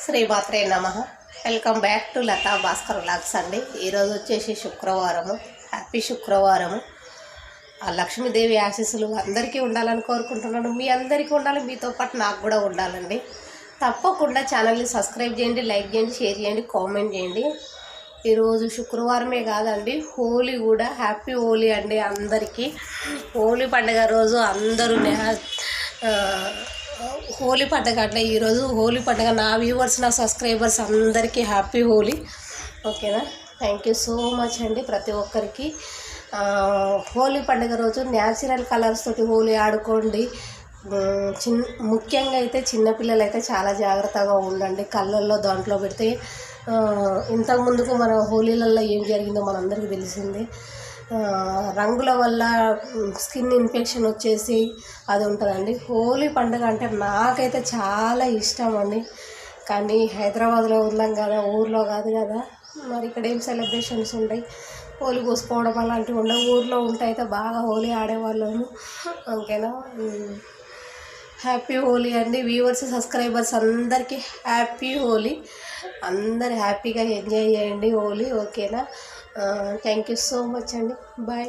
శ్రీమాత్రే నమః. Welcome back to Latha Bhaskar vlogs అండి. ఈరోజు వచ్చేసి శుక్రవారము. హ్యాపీ శుక్రవారము. ఆ లక్ష్మీదేవి ఆశీస్సులు అందరికీ ఉండాలని కోరుకుంటున్నాను. మీ అందరికీ ఉండాలి, మీతో పాటు నాకు కూడా ఉండాలండి. తప్పకుండా ఛానల్ని సబ్స్క్రైబ్ చేయండి, లైక్ చేయండి, షేర్ చేయండి, కామెంట్ చేయండి. ఈరోజు శుక్రవారమే కాదండి, హోలీ కూడా. హ్యాపీ హోలీ అండి అందరికీ. హోలీ పండుగ రోజు అందరూ హోలీ పండుగ అంటే ఈరోజు హోలీ పండుగ. నా వ్యూవర్స్, నా సబ్స్క్రైబర్స్ అందరికీ హ్యాపీ హోలీ. ఓకేనా? థ్యాంక్ యూ సో మచ్ అండి ప్రతి ఒక్కరికి. హోలీ పండుగ రోజు న్యాచురల్ కలర్స్ తోటి హోలీ ఆడుకోండి. ముఖ్యంగా అయితే చిన్నపిల్లలు అయితే చాలా జాగ్రత్తగా ఉండండి. కళ్ళల్లో దాంట్లో పెడితే ఇంతకుముందుకు మన హోలీలలో ఏం జరిగిందో మనందరికీ తెలిసింది. రంగుల వల్ల స్కిన్ ఇన్ఫెక్షన్ వచ్చేసి అది ఉంటుందండి. హోలీ పండుగ అంటే నాకైతే చాలా ఇష్టం అండి. కానీ హైదరాబాద్లో ఉన్నాం కదా, ఊర్లో కాదు కదా. మరి ఇక్కడ ఏం సెలబ్రేషన్స్ ఉంటాయి, హోలీ పోసుకోవడం అలాంటివి ఉండవు. ఊర్లో ఉంటే అయితే బాగా హోలీ ఆడేవాళ్ళము. ఓకేనా? హ్యాపీ హోలీ అండి. వ్యూవర్స్, సబ్స్క్రైబర్స్ అందరికీ హ్యాపీ హోలీ. అందరు హ్యాపీగా ఎంజాయ్ చేయండి హోలీ. ఓకేనా? థ్యాంక్ యూ సో మచ్ అండి. బాయ్.